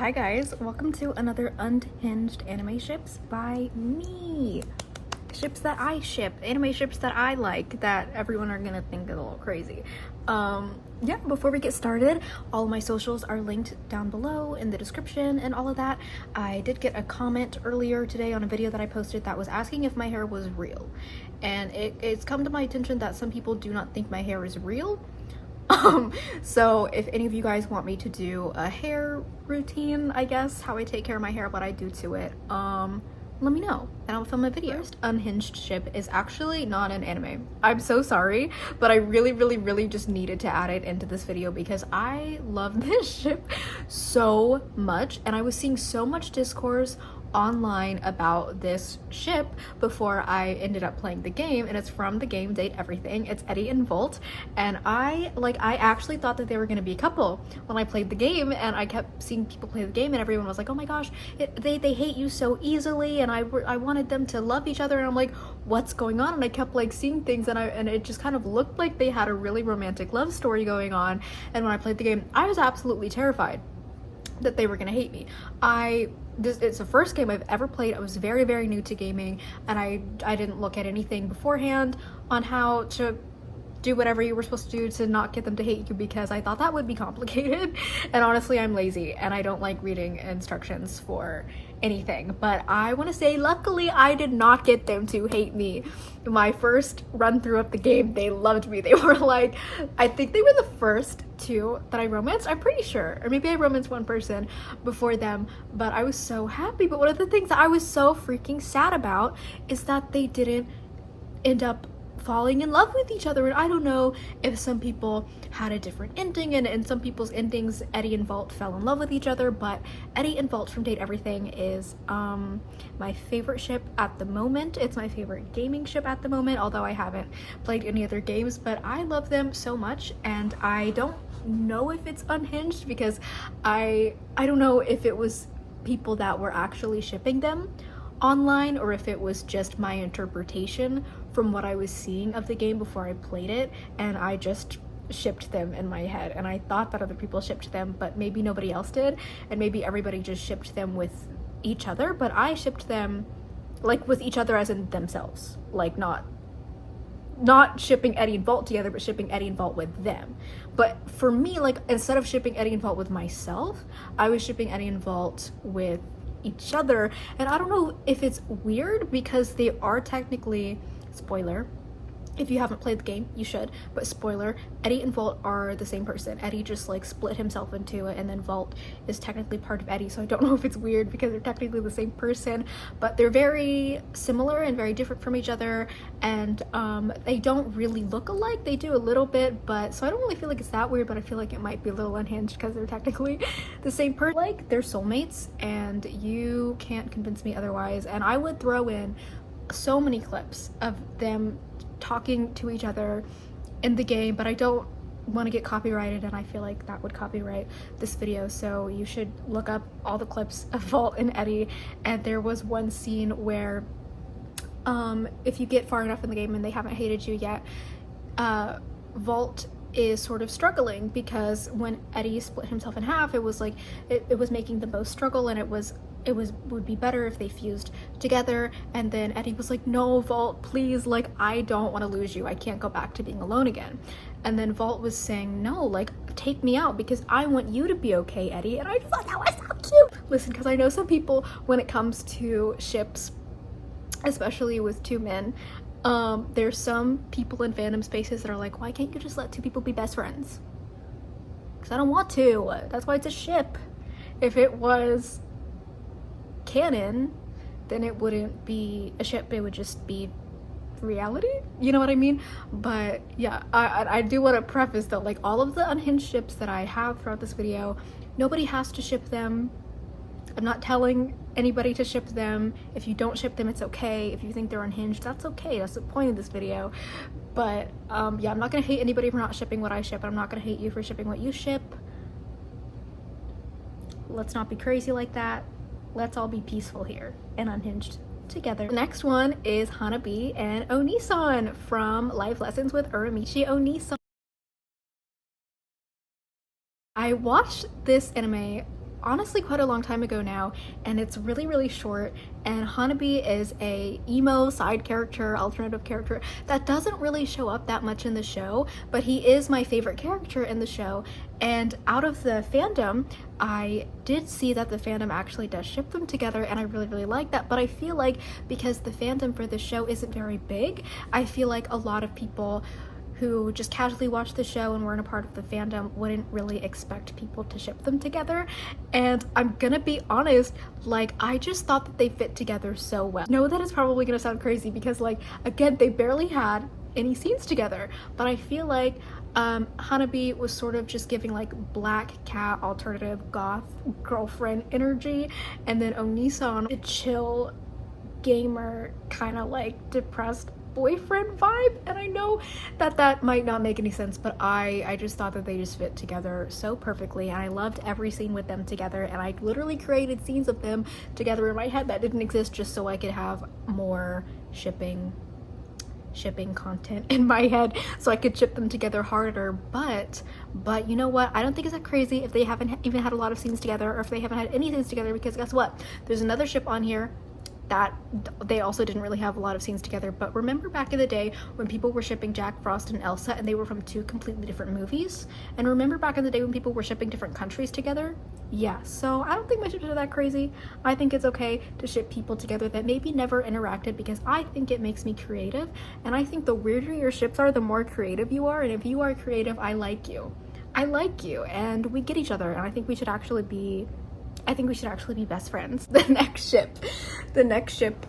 Hi guys, welcome to another unhinged anime ships by me. Ships that I ship, anime ships that I like, that everyone are gonna think is a little crazy. Yeah, before we get started, all of my socials are linked down below in the description and all of that. I did get a comment earlier today on a video that I posted that was asking if my hair was real. And it's come to my attention that some people do not think my hair is real. So if any of you guys want me to do a hair routine, I guess, how I take care of my hair, what I do to it, let me know and I'll film a video. First unhinged ship is actually not an anime. I'm so sorry, but I really just needed to add it into this video because I love this ship so much, and I was seeing so much discourse online about this ship before I ended up playing the game, and it's from the game Date Everything. It's Eddie and Volt, and I actually thought that they were going to be a couple when I played the game, and I kept seeing people play the game and everyone was like, oh my gosh, they hate you so easily, and I wanted them to love each other, and I'm like, what's going on? And I kept like seeing things, and it just kind of looked like they had a really romantic love story going on, and when I played the game I was absolutely terrified that they were gonna hate me. It's the first game I've ever played. I was very new to gaming, and I didn't look at anything beforehand on how to do whatever you were supposed to do to not get them to hate you, because I thought that would be complicated. And honestly, I'm lazy and I don't like reading instructions for anything. But I want to say, luckily, I did not get them to hate me. My first run through of the game, they loved me. They were like, I think they were the first two that I romanced, I'm pretty sure. Or maybe I romanced one person before them, but I was so happy. But one of the things that I was so freaking sad about is that they didn't end up falling in love with each other. And I don't know if some people had a different ending, and in some people's endings Eddie and Volt fell in love with each other, but Eddie and Volt from Date Everything is my favorite ship at the moment. It's my favorite gaming ship at the moment, although I haven't played any other games, but I love them so much. And I don't know if it's unhinged because I don't know if it was people that were actually shipping them online or if it was just my interpretation from what I was seeing of the game before I played it, and I just shipped them in my head, and I thought that other people shipped them, but maybe nobody else did, and maybe everybody just shipped them with each other. But I shipped them like with each other as in themselves, like not shipping Eddie and Volt together, but shipping Eddie and Volt with them. But for me, like, instead of shipping Eddie and Volt with myself, I was shipping Eddie and Volt with each other. And I don't know if it's weird because they are technically, spoiler, if you haven't played the game, you should, but spoiler, Eddie and Volt are the same person. Eddie just like split himself into it, and then Volt is technically part of Eddie, so I don't know if it's weird because they're technically the same person, but they're very similar and very different from each other, and they don't really look alike. They do a little bit, but so I don't really feel like it's that weird, but I feel like it might be a little unhinged because they're technically the same person. Like, they're soulmates, and you can't convince me otherwise. And I would throw in so many clips of them talking to each other in the game, but I don't want to get copyrighted, and I feel like that would copyright this video, so you should look up all the clips of Volt and Eddie. And there was one scene where if you get far enough in the game and they haven't hated you yet, Volt is sort of struggling because when Eddie split himself in half, it was like it was making them both struggle, and it would be better if they fused together. And then Eddie was like, no, Volt, please, like, I don't want to lose you, I can't go back to being alone again. And then Volt was saying, no, like, take me out because I want you to be okay, Eddie. And I just thought that was so cute. Listen, because I know some people, when it comes to ships, especially with two men, there's some people in fandom spaces that are like, why can't you just let two people be best friends? Because I don't want to. That's why it's a ship. If it was canon, then it wouldn't be a ship, it would just be reality, you know what I mean? But yeah, I do want to preface though, like, all of the unhinged ships that I have throughout this video, nobody has to ship them. I'm not telling anybody to ship them. If you don't ship them, it's okay. If you think they're unhinged, that's okay. That's the point of this video. But yeah, I'm not gonna hate anybody for not shipping what I ship, and I'm not gonna hate you for shipping what you ship. Let's not be crazy like that. Let's all be peaceful here and unhinged together. The next one is Hanabi and Onisan from Life Lessons with Uramichi Onisan. I watched this anime honestly quite a long time ago now, and it's really, really short. And Hanabi is a emo side character, alternative character that doesn't really show up that much in the show, but he is my favorite character in the show. And out of the fandom, I did see that the fandom actually does ship them together, and I really, really like that. But I feel like because the fandom for the show isn't very big, I feel like a lot of people who just casually watch the show and weren't a part of the fandom wouldn't really expect people to ship them together. And I'm gonna be honest, like, I just thought that they fit together so well. I know that it's probably gonna sound crazy because, like, again, they barely had any scenes together, but I feel like Hanabi was sort of just giving like black cat alternative goth girlfriend energy, and then Onisan a chill gamer kind of like depressed boyfriend vibe. And I know that that might not make any sense, but I just thought that they just fit together so perfectly, and I loved every scene with them together, and I literally created scenes of them together in my head that didn't exist just so I could have more shipping content in my head, so I could ship them together harder. But you know what, I don't think it's that crazy if they haven't even had a lot of scenes together, or if they haven't had any scenes together, because guess what, there's another ship on here that they also didn't really have a lot of scenes together. But remember back in the day when people were shipping Jack Frost and Elsa and they were from two completely different movies? And remember back in the day when people were shipping different countries together? Yeah, so I don't think my ships are that crazy. I think it's okay to ship people together that maybe never interacted, because I think it makes me creative, and I think the weirder your ships are, the more creative you are, and if you are creative, I like you, and we get each other, and I think we should actually be best friends. The next ship,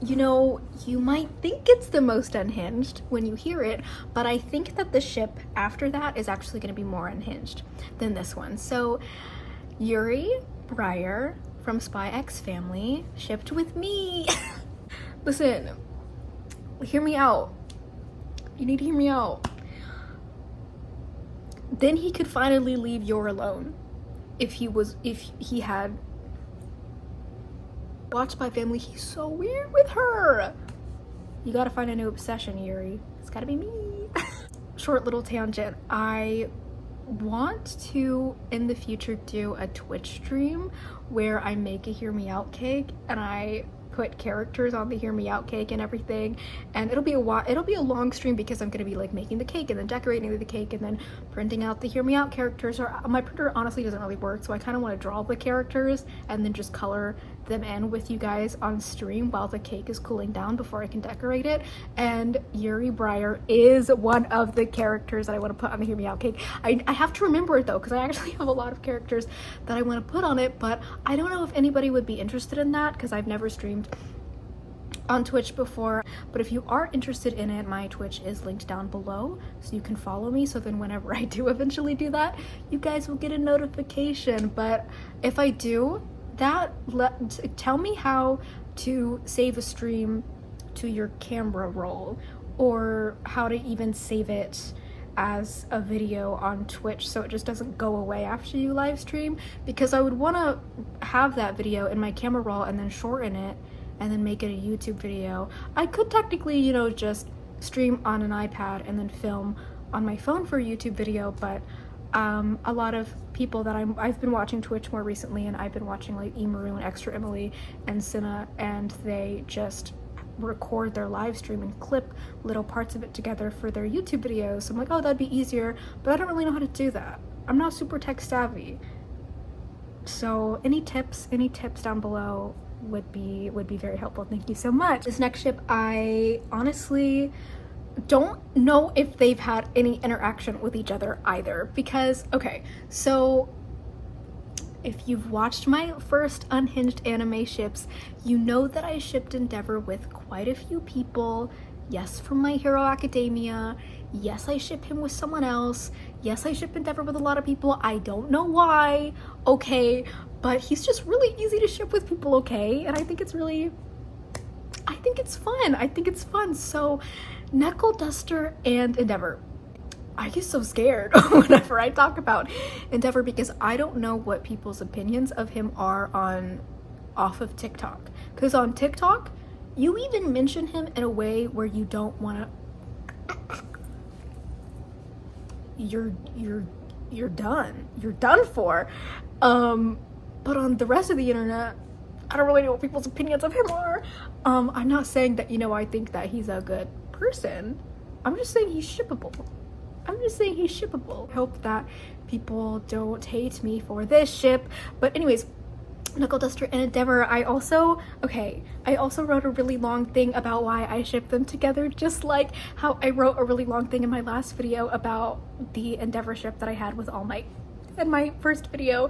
you know, you might think it's the most unhinged when you hear it, but I think that the ship after that is actually going to be more unhinged than this one. So Yuri Breyer from Spy X Family shipped with me. Listen, hear me out. You need to hear me out. Then he could finally leave Yor alone. If he had watched Spy Family, he's so weird with her. You gotta find a new obsession, Yuri. It's gotta be me. Short little tangent. I want to in the future do a Twitch stream where I make a Hear Me Out cake and I put characters on the Hear Me Out cake and everything, and it'll be a long stream because I'm gonna be like making the cake and then decorating the cake and then printing out the Hear Me Out characters. Or my printer honestly doesn't really work, so I kind of want to draw the characters and then just color them in with you guys on stream while the cake is cooling down before I can decorate it. And Yuri Breyer is one of the characters that I want to put on the Hear Me Out cake. I have to remember it though, because I actually have a lot of characters that I want to put on it, but I don't know if anybody would be interested in that because I've never streamed on Twitch before. But if you are interested in it, my Twitch is linked down below, so you can follow me, so then whenever I do eventually do that, you guys will get a notification. But if I do that, tell me how to save a stream to your camera roll, or how to even save it as a video on Twitch so it just doesn't go away after you live stream, because I would want to have that video in my camera roll and then shorten it and then make it a YouTube video. I could technically, you know, just stream on an iPad and then film on my phone for a YouTube video, but a lot of people that I've been watching Twitch more recently, and I've been watching like eMaroon, Extra Emily, and Cinna, and they just record their live stream and clip little parts of it together for their YouTube videos. So I'm like, oh, that'd be easier, but I don't really know how to do that. I'm not super tech savvy. So any tips down below would be very helpful. Thank you so much. This next ship, I honestly don't know if they've had any interaction with each other either, because okay, so if you've watched my first unhinged anime ships, you know that I shipped Endeavor with quite a few people. Yes, from My Hero Academia. Yes, I ship him with someone else. Yes, I ship Endeavor with a lot of people. I don't know why, okay, but he's just really easy to ship with people, okay? And I think it's fun. So Knuckle Duster and Endeavor. I get so scared whenever I talk about Endeavor, because I don't know what people's opinions of him are off of TikTok. Because on TikTok, you even mention him in a way where you don't want to. you're done. You're done for. But on the rest of the internet, I don't really know what people's opinions of him are. I'm not saying that, you know, I think that he's a good person. I'm just saying he's shippable. I hope that people don't hate me for this ship. But anyways, Knuckle Duster and Endeavor, I also wrote a really long thing about why I ship them together, just like how I wrote a really long thing in my last video about the Endeavor ship that I had with All Might in my first video.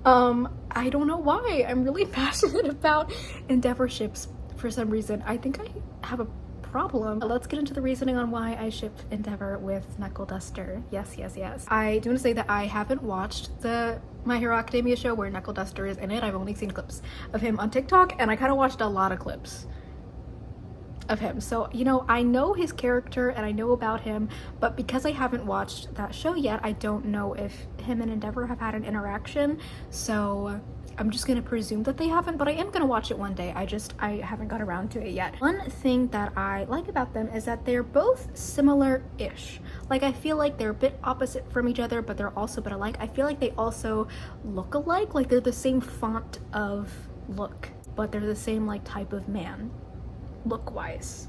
I don't know why. I'm really passionate about Endeavor ships for some reason. I think I have a problem. Let's get into the reasoning on why I ship Endeavor with Knuckle Duster. Yes. I do want to say that I haven't watched the My Hero Academia show where Knuckle Duster is in it. I've only seen clips of him on TikTok, and I kind of watched a lot of clips of him. So, you know, I know his character and I know about him, but because I haven't watched that show yet, I don't know if him and Endeavor have had an interaction. So I'm just gonna presume that they haven't, but I am gonna watch it one day. I haven't got around to it yet. One thing that I like about them is that they're both similar-ish. Like, I feel like they're a bit opposite from each other, but they're also a bit alike. I feel like they also look alike, like they're the same font of look, but they're the same like type of man, look-wise.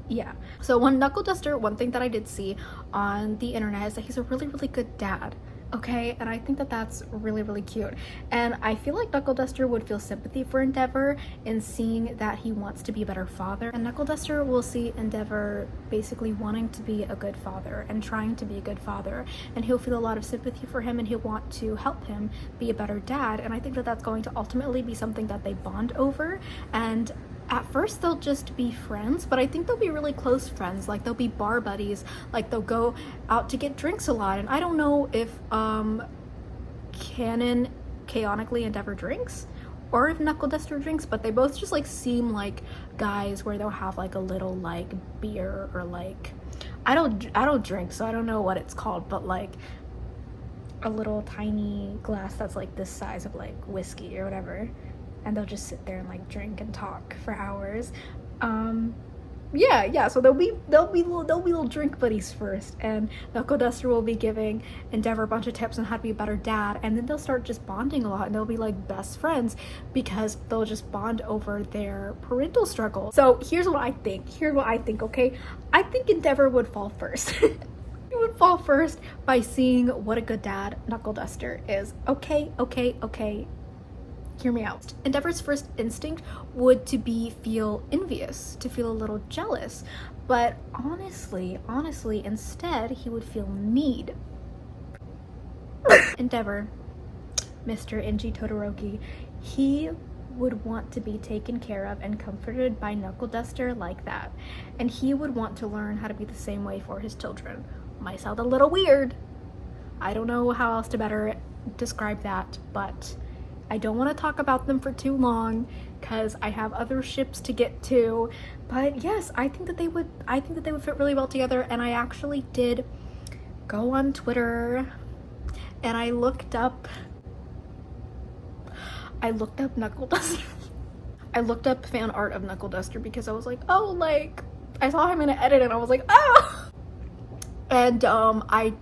Yeah. So Knuckle Duster, one thing that I did see on the internet is that he's a really, really good dad. Okay, and I think that that's really, really cute. And I feel like Knuckle Duster would feel sympathy for Endeavor in seeing that he wants to be a better father. And Knuckle Duster will see Endeavor basically wanting to be a good father and trying to be a good father. And he'll feel a lot of sympathy for him and he'll want to help him be a better dad. And I think that that's going to ultimately be something that they bond over. And at first they'll just be friends, but I think they'll be really close friends. Like, they'll be bar buddies, like they'll go out to get drinks a lot. And I don't know if canonically Endeavor drinks or if Knuckle Duster drinks, but they both just like seem like guys where they'll have like a little like beer or like I don't drink, so I don't know what it's called, but like a little tiny glass that's like this size of like whiskey or whatever, and they'll just sit there and like drink and talk for hours. Yeah, so they'll be little drink buddies first, and Knuckle Duster will be giving Endeavor a bunch of tips on how to be a better dad, and then they'll start just bonding a lot, and they'll be like best friends because they'll just bond over their parental struggle. So here's what I think, okay? I think Endeavor would fall first. He would fall first by seeing what a good dad Knuckle Duster is. Okay. Hear me out. Endeavor's first instinct would to be feel envious, to feel a little jealous, but honestly, instead he would feel need. Endeavor, Mr. Inji Todoroki, he would want to be taken care of and comforted by Knuckle Duster like that, and he would want to learn how to be the same way for his children. Might sound a little weird. I don't know how else to better describe that, but I don't want to talk about them for too long because I have other ships to get to. But yes, I think that they would fit really well together. And I actually did go on Twitter and I looked up Knuckle Duster. I looked up fan art of Knuckle Duster because I was like, oh, like I saw him in an edit and I was like, oh. And I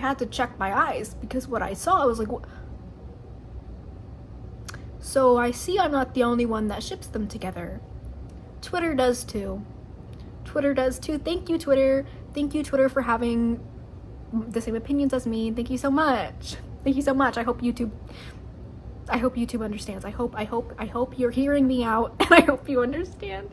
had to check my eyes because what I saw, I was like, what? So I see I'm not the only one that ships them together. Twitter does too. Thank you, Twitter. Thank you, Twitter, for having the same opinions as me. Thank you so much. I hope YouTube understands. I hope you're hearing me out and I hope you understand.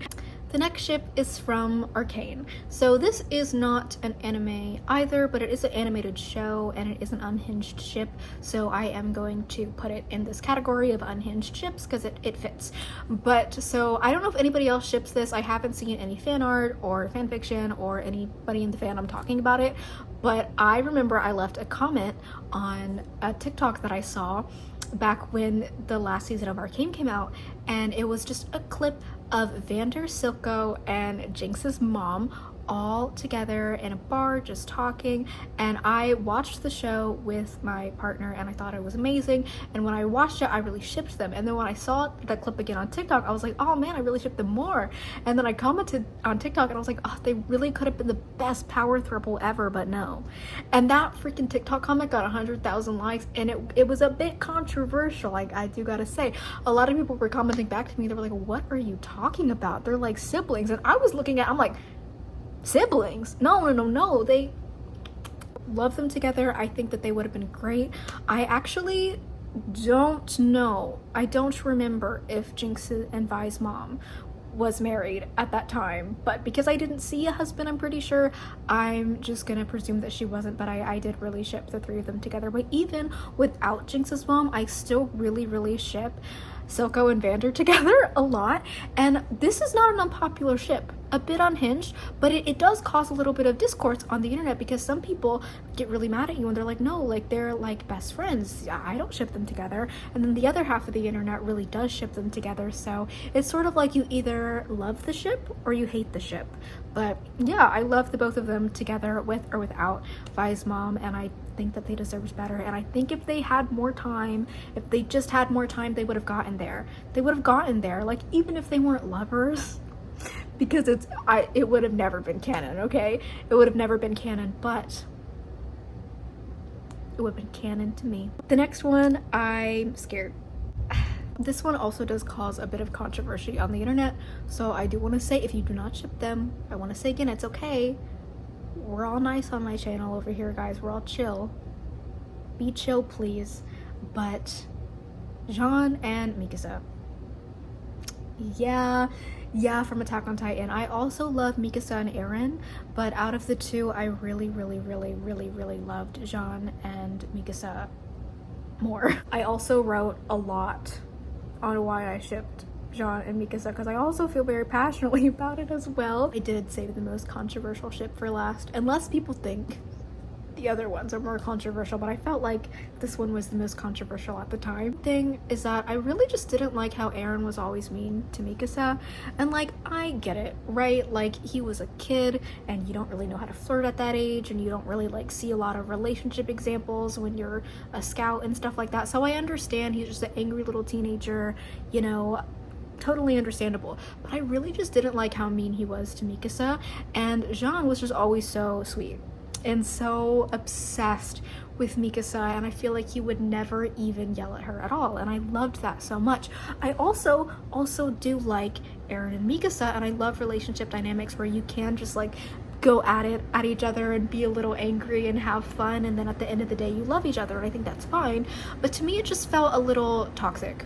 The next ship is from Arcane. So this is not an anime either, but it is an animated show and it is an unhinged ship. So I am going to put it in this category of unhinged ships because it fits. But so I don't know if anybody else ships this. I haven't seen any fan art or fan fiction or anybody in the fandom talking about it. But I remember I left a comment on a TikTok that I saw back when the last season of Arcane came out, and it was just a clip of Vander, Silco, and Jinx's mom all together in a bar just talking, and I watched the show with my partner and I thought it was amazing. And when I watched it, I really shipped them. And then when I saw that clip again on TikTok, I was like, oh man, I really shipped them more. And then I commented on TikTok and I was like, oh, they really could have been the best power throuple ever, but no. And that freaking TikTok comment got 100,000 likes, and it was a bit controversial. Like, I do gotta say, a lot of people were commenting back to me. They were like, what are you talking about? They're like siblings. And I was looking at, I'm like, siblings? No, they love them together. I think that they would have been great. I actually don't know, I don't remember if Jinx and Vi's mom was married at that time, but because I didn't see a husband, I'm pretty sure, I'm just gonna presume that she wasn't. But I did really ship the three of them together. But even without Jinx's mom, I still really ship Silco and Vander together a lot. And this is not an unpopular ship, a bit unhinged, but it does cause a little bit of discourse on the internet, because some people get really mad at you and they're like, no, like, they're like best friends, I don't ship them together. And then the other half of the internet really does ship them together. So it's sort of like you either love the ship or you hate the ship. But yeah, I love the both of them together, with or without Vi's mom, and I think that they deserve better. And I think if they had more time, if they just had more time, they would have gotten there. They would have gotten there, like, even if they weren't lovers, because it would have never been canon, okay? It would have never been canon, but it would have been canon to me. The next one, I'm scared. This one also does cause a bit of controversy on the internet, so I do want to say, if you do not ship them, I want to say again, it's okay. We're all nice on my channel over here, guys. We're all chill. Be chill, please. But Jean and Mikasa. Yeah, from Attack on Titan. I also love Mikasa and Eren, but out of the two, I really loved Jean and Mikasa more. I also wrote a lot on why I shipped Jean and Mikasa, because I also feel very passionately about it as well. I did save the most controversial ship for last, unless people think the other ones are more controversial, but I felt like this one was the most controversial at the time. Thing is that I really just didn't like how Eren was always mean to Mikasa, and like, I get it, right? Like, he was a kid and you don't really know how to flirt at that age, and you don't really like see a lot of relationship examples when you're a scout and stuff like that. So I understand he's just an angry little teenager, you know, totally understandable. But I really just didn't like how mean he was to Mikasa, and Jean was just always so sweet and so obsessed with Mikasa, and I feel like he would never even yell at her at all, and I loved that so much. I also do like Eren and Mikasa, and I love relationship dynamics where you can just like go at it at each other and be a little angry and have fun, and then at the end of the day you love each other, and I think that's fine. But to me it just felt a little toxic,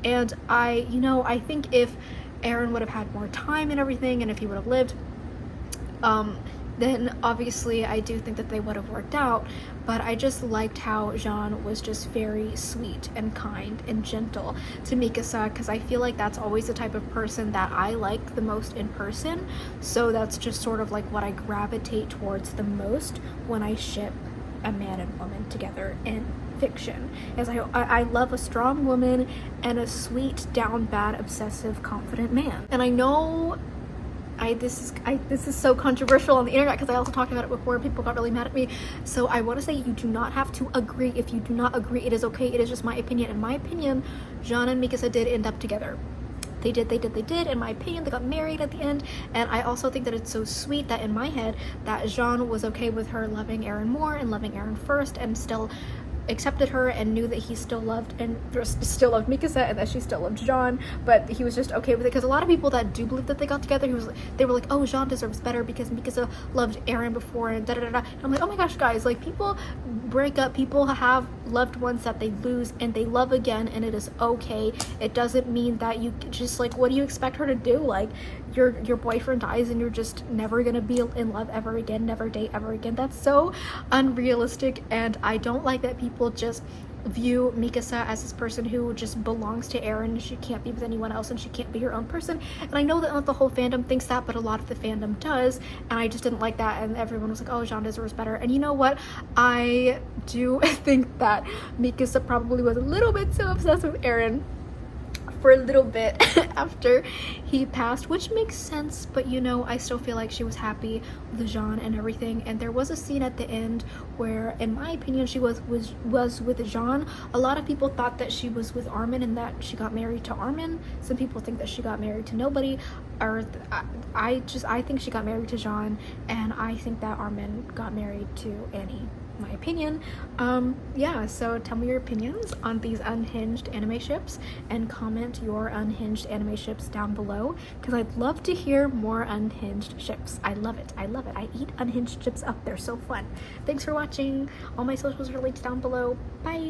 and I think if Eren would have had more time and everything, and if he would have lived, then obviously I do think that they would have worked out. But I just liked how Jean was just very sweet and kind and gentle to Mikasa, because I feel like that's always the type of person that I like the most in person. So that's just sort of like what I gravitate towards the most when I ship a man and woman together in fiction, is I love a strong woman and a sweet, down bad, obsessive, confident man. And I know this is so controversial on the internet, because I also talked about it before and people got really mad at me. So I want to say, you do not have to agree. If you do not agree, it is okay. It is just my opinion. In my opinion, Jean and Mikasa did end up together. They did, in my opinion. They got married at the end, and I also think that it's so sweet that in my head that Jean was okay with her loving Eren more and loving Eren first, and still accepted her and knew that he still loved Mikasa, and that she still loved Jean, but he was just okay with it. Because a lot of people that do believe that they got together, they were like, oh, Jean deserves better because Mikasa loved Eren before, and da-da-da-da. And I'm like, oh my gosh, guys, like, people break up, people have loved ones that they lose and they love again, and it is okay. It doesn't mean that you just, like, what do you expect her to do? Like, your boyfriend dies and you're just never gonna be in love ever again, never date ever again. That's so unrealistic, and I don't like that people just view Mikasa as this person who just belongs to Eren. She can't be with anyone else and she can't be her own person. And I know that not the whole fandom thinks that, but a lot of the fandom does, and I just didn't like that. And everyone was like, oh, Jean deserves better. And you know what, I do think that Mikasa probably was a little bit so obsessed with Eren for a little bit after he passed, which makes sense, but you know, I still feel like she was happy with Jean and everything. And there was a scene at the end where, in my opinion, she was with Jean. A lot of people thought that she was with Armin and that she got married to Armin. Some people think that she got married to nobody, or I think she got married to Jean, and I think that Armin got married to Annie. My opinion. Yeah, so tell me your opinions on these unhinged anime ships, and comment your unhinged anime ships down below, because I'd love to hear more unhinged ships. I love it. I love it. I eat unhinged ships up. They're so fun. Thanks for watching. All my socials are linked down below. Bye.